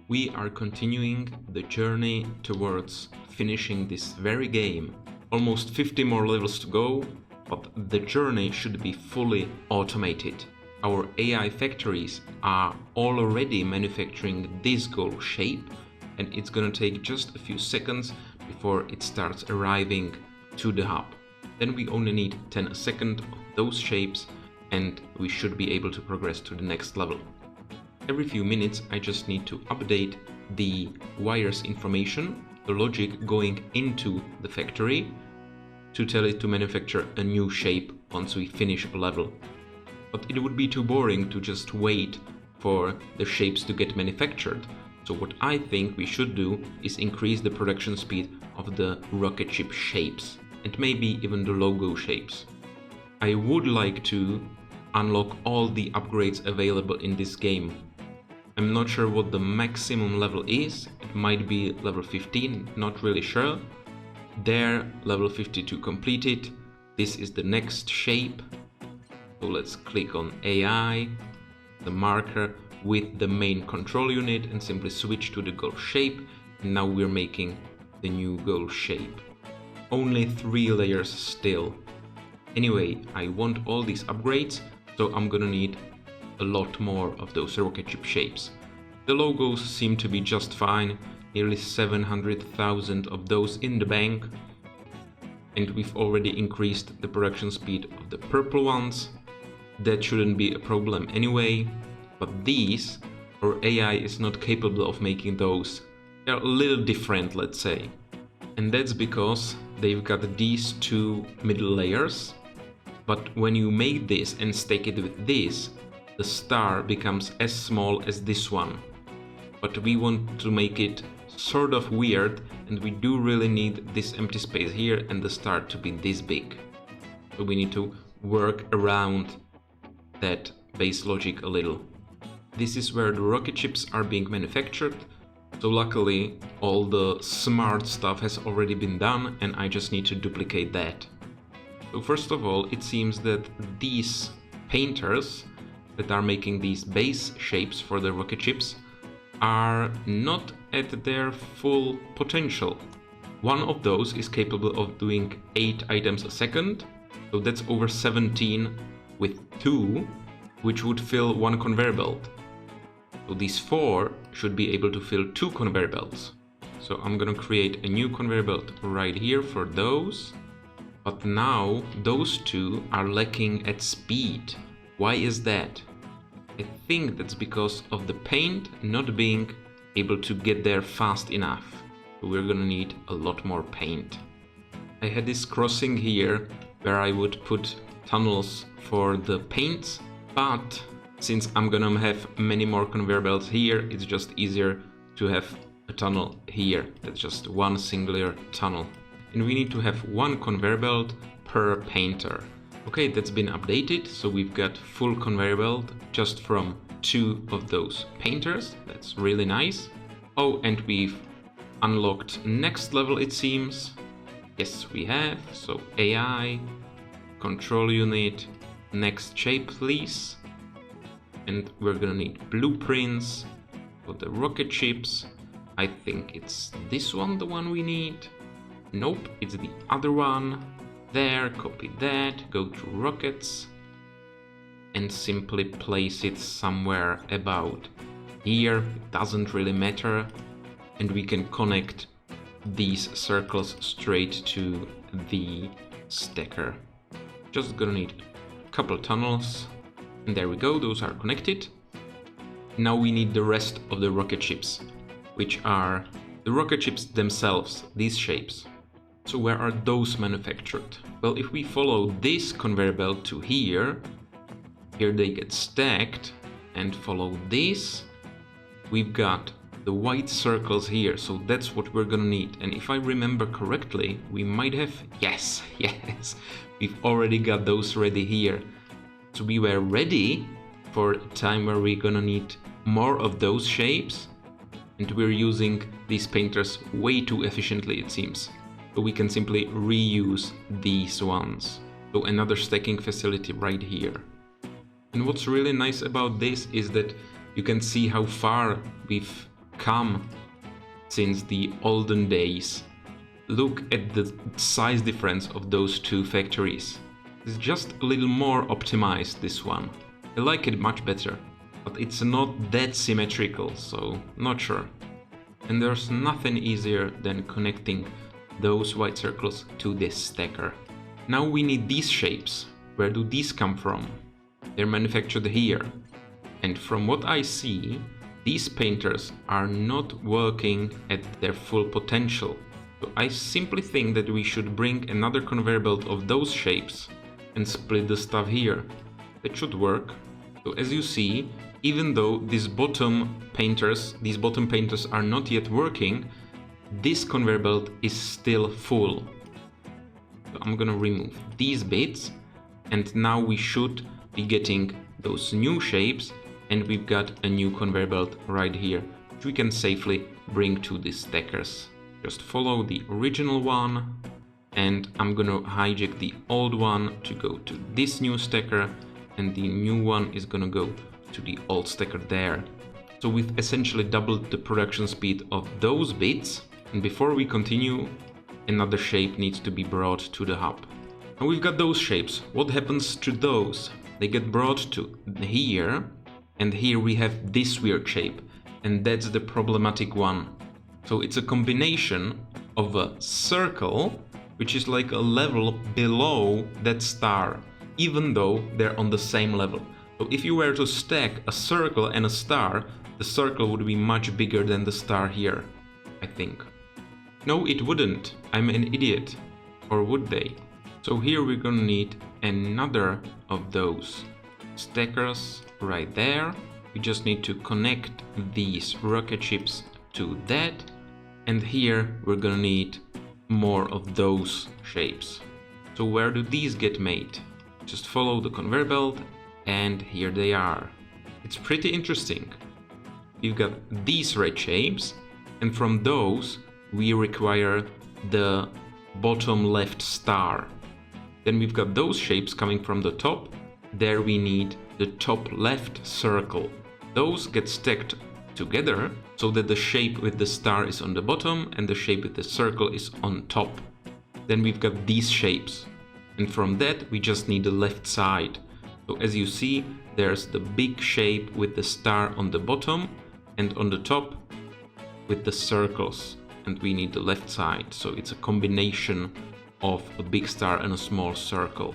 We are continuing the journey towards finishing this very game. Almost 50 more levels to go, but the journey should be fully automated. Our AI factories are already manufacturing this goal shape, and it's gonna take just a few seconds before it starts arriving to the hub. Then we only need 10 a second of those shapes and we should be able to progress to the next level. Every few minutes I just need to update the wires information, the logic going into the factory, to tell it to manufacture a new shape once we finish a level. But it would be too boring to just wait for the shapes to get manufactured. So what I think we should do is increase the production speed of the rocket ship shapes and maybe even the logo shapes. I would like to unlock all the upgrades available in this game. I'm not sure what the maximum level is, it might be level 15, not really sure. There, level 52 completed. This is the next shape. So let's click on AI, the marker with the main control unit and simply switch to the goal shape. And now we're making the new goal shape. Only 3 layers still. Anyway, I want all these upgrades, so I'm gonna need a lot more of those rocket ship shapes. The logos seem to be just fine, nearly 700,000 of those in the bank. And we've already increased the production speed of the purple ones. That shouldn't be a problem anyway, but these, our AI is not capable of making those. They're a little different, let's say. And that's because they've got these 2 middle layers, but when you make this and stack it with this, the star becomes as small as this one. But we want to make it sort of weird, and we do really need this empty space here and the star to be this big. So we need to work around that base logic a little. This is where the rocket ships are being manufactured. So luckily all the smart stuff has already been done and I just need to duplicate that. So first of all, it seems that these painters that are making these base shapes for the rocket ships are not at their full potential. One of those is capable of doing 8 items a second, so that's over 17 with 2, which would fill 1 conveyor belt. So these 4 should be able to fill 2 conveyor belts. So I'm gonna create a new conveyor belt right here for those. But now those 2 are lacking at speed. Why is that? I think that's because of the paint not being able to get there fast enough. So we're gonna need a lot more paint. I had this crossing here where I would put tunnels for the paints, but since I'm gonna have many more conveyor belts here, it's just easier to have a tunnel here. That's just one singular tunnel. And we need to have 1 conveyor belt per painter. Okay, that's been updated, so we've got full conveyor belt just from 2 of those painters. That's really nice. Oh, and we've unlocked next level, it seems. Yes, we have. So AI, control unit, next shape please. And we're gonna need blueprints for the rocket ships. I think it's this one, the one we need. Nope, it's the other one. There, copy that, go to rockets and simply place it somewhere about here. It doesn't really matter. And we can connect these circles straight to the stacker. Just gonna need a couple tunnels. And there we go, those are connected. Now we need the rest of the rocket ships, which are the rocket ships themselves, these shapes. So where are those manufactured? Well, if we follow this conveyor belt to here they get stacked, and follow this, we've got the white circles here, so that's what we're gonna need. And if I remember correctly, we might have, yes, we've already got those ready here. So we were ready for a time where we're gonna need more of those shapes, and we're using these painters way too efficiently, it seems. So we can simply reuse these ones. So another stacking facility right here. And what's really nice about this is that you can see how far we've come since the olden days. Look at the size difference of those two factories. It's just a little more optimized, this one. I like it much better, but it's not that symmetrical, so not sure. And there's nothing easier than connecting those white circles to this stacker. Now we need these shapes. Where do these come from? They're manufactured here. And from what I see, these painters are not working at their full potential. So I simply think that we should bring another conveyor belt of those shapes and split the stuff here. That should work. So as you see, even though these bottom painters are not yet working, this conveyor belt is still full. So I'm gonna remove these bits, and now we should be getting those new shapes, and we've got a new conveyor belt right here, which we can safely bring to these stackers. Just follow the original one, and I'm gonna hijack the old one to go to this new stacker, and the new one is gonna go to the old stacker there. So we've essentially doubled the production speed of those bits, and before we continue, another shape needs to be brought to the hub. And we've got those shapes. What happens to those? They get brought to here, and here we have this weird shape, and that's the problematic one. So it's a combination of a circle, which is like a level below that star, even though they're on the same level. So if you were to stack a circle and a star, the circle would be much bigger than the star here, I think. No, it wouldn't. I'm an idiot. Or would they? So here we're gonna need another of those stackers right there. We just need to connect these rocket ships to that. And here we're gonna need more of those shapes. So where do these get made? Just follow the conveyor belt, and here they are. It's pretty interesting. We've got these red shapes, and from those we require the bottom left star. Then we've got those shapes coming from the top. There we need the top left circle. Those get stacked together so that the shape with the star is on the bottom and the shape with the circle is on top. Then we've got these shapes, and from that we just need the left side. So as you see, there's the big shape with the star on the bottom, and on the top with the circles, and we need the left side. So it's a combination of a big star and a small circle.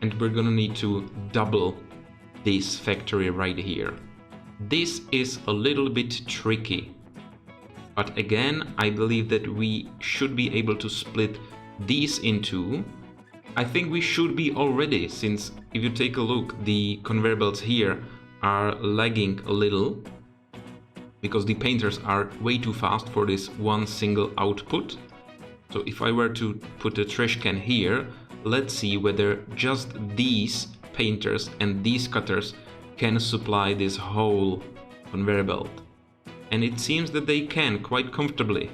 And we're gonna need to double this factory right here. This is a little bit tricky, but again, I believe that we should be able to split these in two. I think we should be already, since if you take a look, the conveyor belts here are lagging a little because the painters are way too fast for this one single output. So if I were to put a trash can here, let's see whether just these painters and these cutters can supply this whole conveyor belt. And it seems that they can quite comfortably.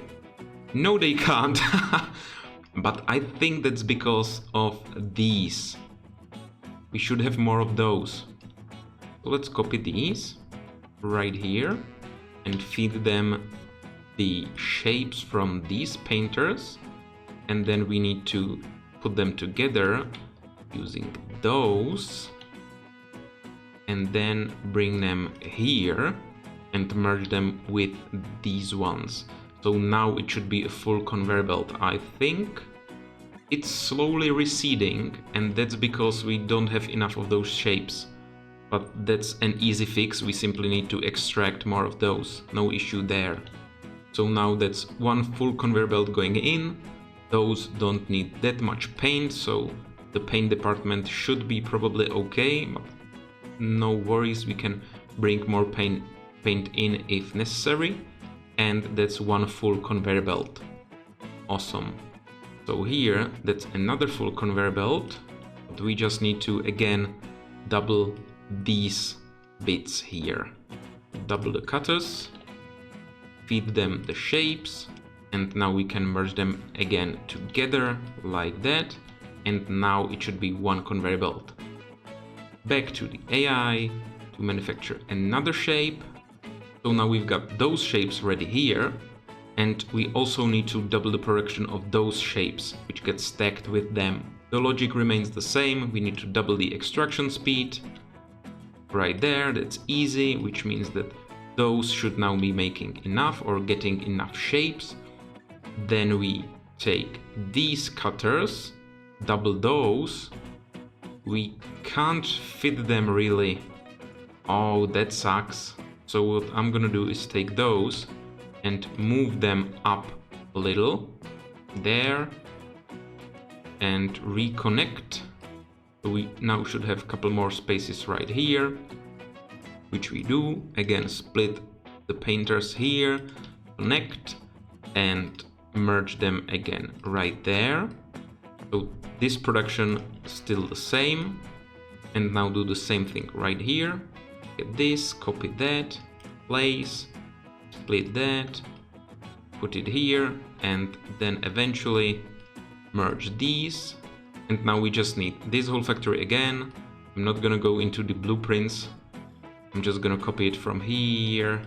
No, they can't. But I think that's because of these. We should have more of those. So let's copy these right here and feed them the shapes from these painters. And then we need to put them together using those. And then bring them here and merge them with these ones. So now it should be a full conveyor belt, I think. It's slowly receding, and that's because we don't have enough of those shapes. But that's an easy fix, we simply need to extract more of those, no issue there. So now that's one full conveyor belt going in. Those don't need that much paint, so the paint department should be probably okay. But no worries, we can bring more paint in if necessary. And that's one full conveyor belt. Awesome. So here, that's another full conveyor belt, but we just need to again double these bits here. Double the cutters, feed them the shapes, and now we can merge them again together like that, and now it should be one conveyor belt. Back to the AI to manufacture another shape. So now we've got those shapes ready here, and we also need to double the production of those shapes, which get stacked with them. The logic remains the same. We need to double the extraction speed. Right there, that's easy, which means that those should now be making enough or getting enough shapes. Then we take these cutters, double those. We can't fit them really. Oh, that sucks. So what I'm gonna do is take those and move them up a little there and reconnect. So we now should have a couple more spaces right here, which we do. Again, split the painters here, connect, and merge them again right there. So this production is still the same, and now do the same thing right here. Get this, copy that, place, split that, put it here, and then eventually merge these. And now we just need this whole factory again. I'm not gonna go into the blueprints. I'm just gonna copy it from here.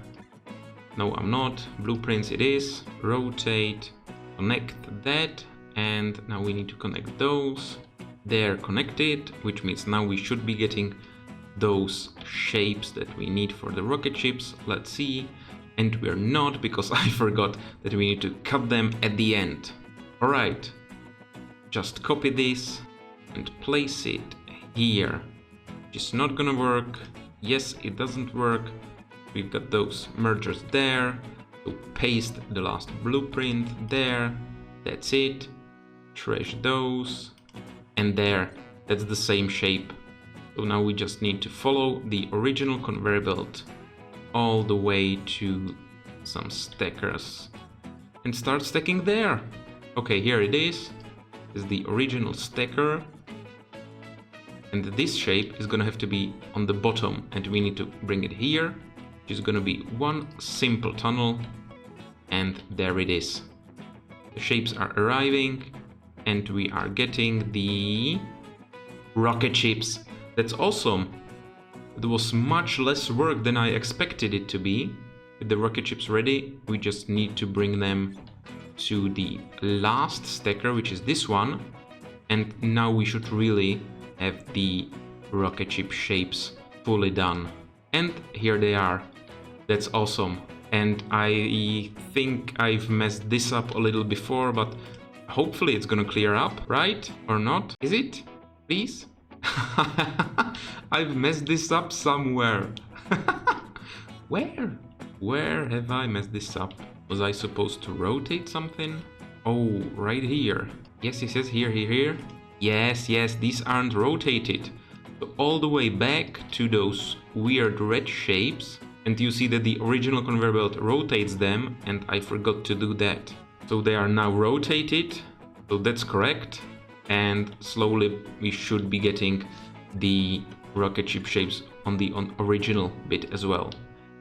No, I'm not. Blueprints it is. Rotate, connect that, and now we need to connect those. They're connected, which means now we should be getting those shapes that we need for the rocket ships. Let's see. And we're not, because I forgot that we need to cut them at the end. Alright, just copy this and place it here. It's not gonna work. Yes, it doesn't work. We've got those mergers there. So paste the last blueprint there. That's it. Trash those. And there, that's the same shape. So now we just need to follow the original conveyor belt all the way to some stackers and start stacking there. Okay, here it is. This is the original stacker. And this shape is gonna have to be on the bottom, and we need to bring it here, which is gonna be one simple tunnel. And there it is. The shapes are arriving, and we are getting the rocket ships. That's awesome. It was much less work than I expected it to be. With the rocket ships ready, we just need to bring them to the last stacker, which is this one. And now we should really have the rocket ship shapes fully done. And here they are. That's awesome. And I think I've messed this up a little before, but hopefully it's gonna clear up, right? Or not? Is it? Please? I've messed this up somewhere. Where? Where have I messed this up? Was I supposed to rotate something? Oh, right here. Yes, here. Yes, these aren't rotated. So all the way back to those weird red shapes. And you see that the original conveyor belt rotates them, and I forgot to do that. So they are now rotated, so that's correct. And slowly we should be getting the rocket ship shapes on the original bit as well.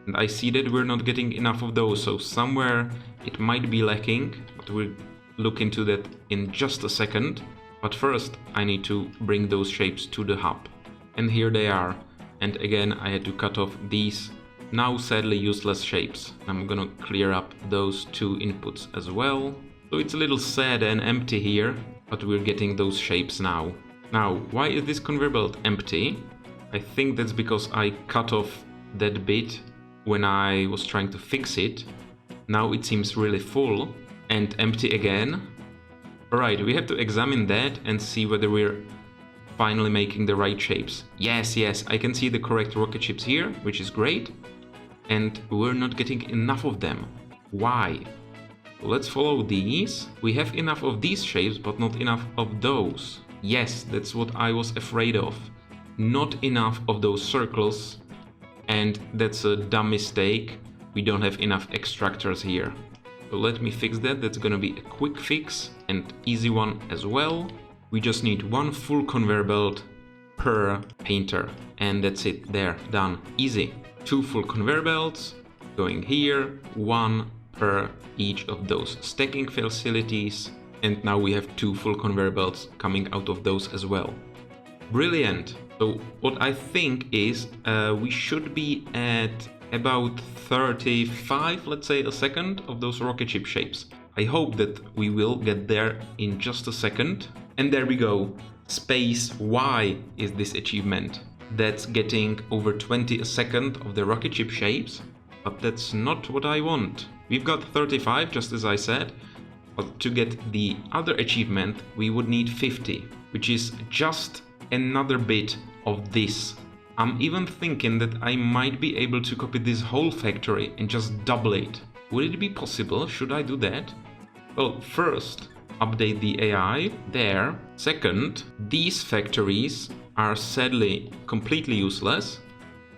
And I see that we're not getting enough of those, so somewhere it might be lacking, but we'll look into that in just a second. But first I need to bring those shapes to the hub. And here they are. And again, I had to cut off these now sadly useless shapes. I'm gonna clear up those two inputs as well. So it's a little sad and empty here, but we're getting those shapes now. Now, why is this conveyor belt empty? I think that's because I cut off that bit when I was trying to fix it. Now it seems really full and empty again. Alright, we have to examine that and see whether we're finally making the right shapes. Yes, I can see the correct rocket ships here, which is great. And we're not getting enough of them. Why? Let's follow these. We have enough of these shapes, but not enough of those. Yes, that's what I was afraid of. Not enough of those circles. And that's a dumb mistake. We don't have enough extractors here. So let me fix that. That's gonna be a quick fix and easy one as well. We just need one full conveyor belt per painter. And that's it. There, done. Easy. 2 full conveyor belts going here, 1 per each of those stacking facilities, and now we have 2 full conveyor belts coming out of those as well. Brilliant! So what I think is we should be at about 35, let's say, a second of those rocket ship shapes. I hope that we will get there in just a second. And there we go. Space Y is this achievement. That's getting over 20 a second of the rocket ship shapes, but that's not what I want. We've got 35, just as I said, but to get the other achievement, we would need 50, which is just another bit of this. I'm even thinking that I might be able to copy this whole factory and just double it. Would it be possible? Should I do that? Well, first, update the AI there. Second, these factories are sadly completely useless,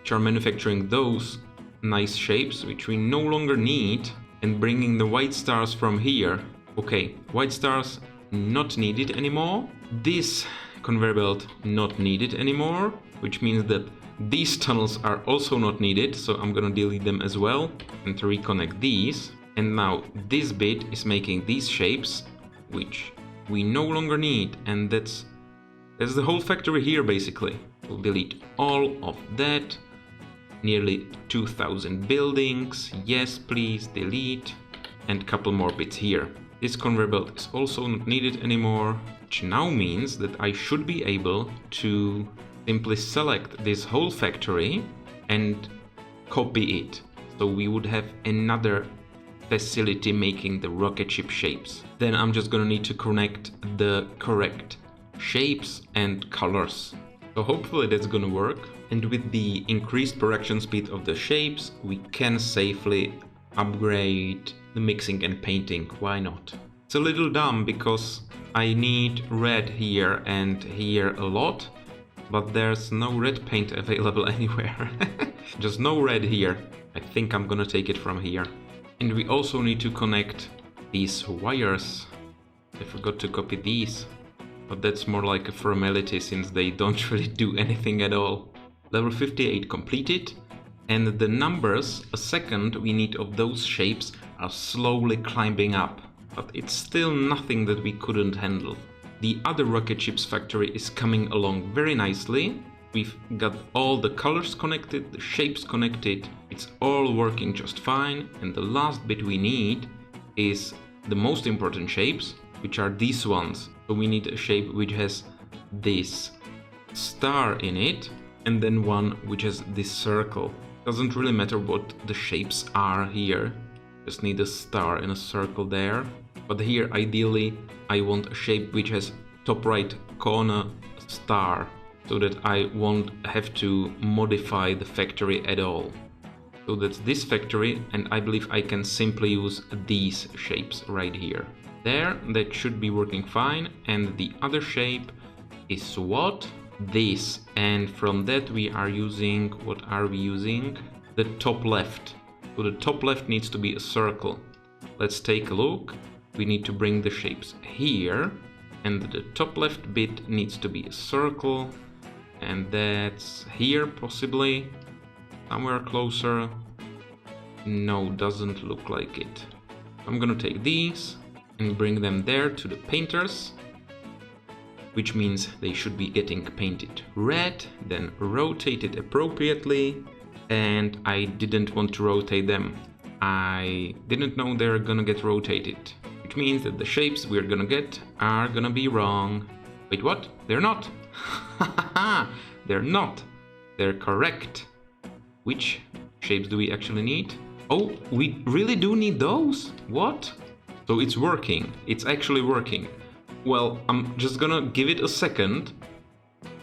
which are manufacturing those nice shapes which we no longer need, and bringing the white stars from here. Okay, white stars not needed anymore. This conveyor belt not needed anymore, which means that these tunnels are also not needed, so I'm gonna delete them as well and to reconnect these. And now this bit is making these shapes, which we no longer need, and that's the whole factory here basically. We'll delete all of that. Nearly 2,000 buildings, yes please, delete. And a couple more bits here. This conveyor belt is also not needed anymore, which now means that I should be able to simply select this whole factory and copy it. So we would have another facility making the rocket ship shapes. Then I'm just gonna need to connect the correct shapes and colors. So hopefully that's gonna work. And with the increased production speed of the shapes, we can safely upgrade the mixing and painting. Why not? It's a little dumb because I need red here and here a lot, but there's no red paint available anywhere. Just no red here. I think I'm gonna take it from here. And we also need to connect these wires. I forgot to copy these, but that's more like a formality since they don't really do anything at all. Level 58 completed, and the numbers a second we need of those shapes are slowly climbing up, but it's still nothing that we couldn't handle. The other rocket ships factory is coming along very nicely. We've got all the colors connected, the shapes connected, it's all working just fine, and the last bit we need is the most important shapes, which are these ones. So we need a shape which has this star in it, and then one which has this circle. Doesn't really matter what the shapes are here, just need a star and a circle there. But here ideally I want a shape which has top right corner star, so that I won't have to modify the factory at all. So that's this factory, and I believe I can simply use these shapes right here. There, that should be working fine, and the other shape is what? This, and from that we are using, what are we using? The top left. So the top left needs to be a circle. Let's take a look. We need to bring the shapes here, and the top left bit needs to be a circle. And that's here possibly, somewhere closer. No, doesn't look like it. I'm gonna take these and bring them there to the painters, which means they should be getting painted red, then rotated appropriately. And I didn't want to rotate them. I didn't know they're gonna get rotated, which means that the shapes we're gonna get are gonna be wrong. Wait, what? They're not. They're not. They're correct. Which shapes do we actually need? Oh, we really do need those? What? So it's working. It's actually working. Well, I'm just gonna give it a second,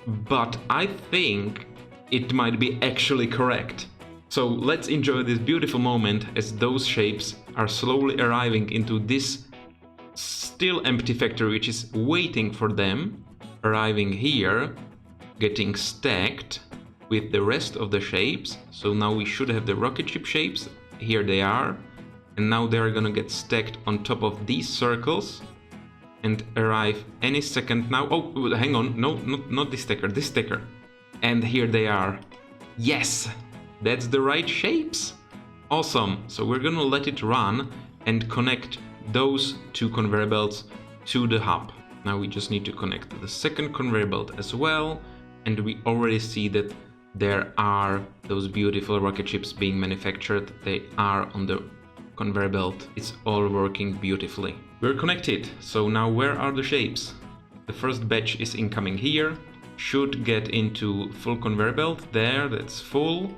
but I think it might be actually correct. So let's enjoy this beautiful moment as those shapes are slowly arriving into this still empty factory, which is waiting for them, arriving here, getting stacked with the rest of the shapes. So now we should have the rocket ship shapes. Here they are. And now they're gonna get stacked on top of these circles and arrive any second now. Oh, hang on. No, not this stacker, this stacker. And here they are. Yes, that's the right shapes. Awesome. So we're gonna let it run and connect those two conveyor belts to the hub. Now we just need to connect the second conveyor belt as well. And we already see that there are those beautiful rocket ships being manufactured. They are on the conveyor belt. It's all working beautifully. We're connected. So now where are the shapes? The first batch is incoming here. Should get into full conveyor belt. There, that's full.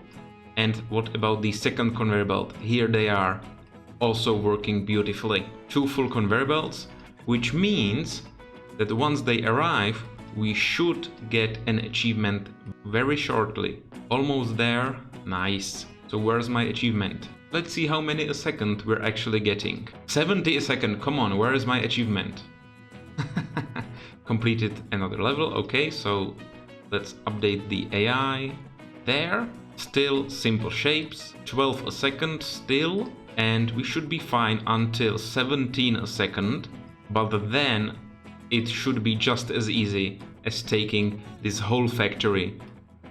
And what about the second conveyor belt? Here they are, also working beautifully. 2 full conveyor belts, which means that once they arrive, we should get an achievement very shortly. Almost there. Nice. So where's my achievement? Let's see how many a second we're actually getting. 70 a second. Come on, where is my achievement? Completed another level. Okay, so let's update the AI. There. Still simple shapes. 12 a second still. And we should be fine until 17 a second. But then it should be just as easy as taking this whole factory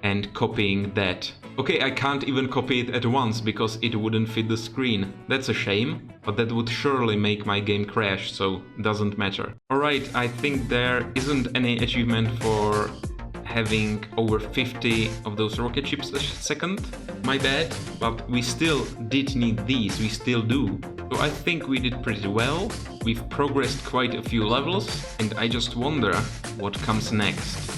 and copying that. Okay, I can't even copy it at once because it wouldn't fit the screen. That's a shame, but that would surely make my game crash, so doesn't matter. Alright, I think there isn't any achievement for having over 50 of those rocket ships a second. My bad, but we still did need these, we still do. So I think we did pretty well. We've progressed quite a few levels, and I just wonder what comes next.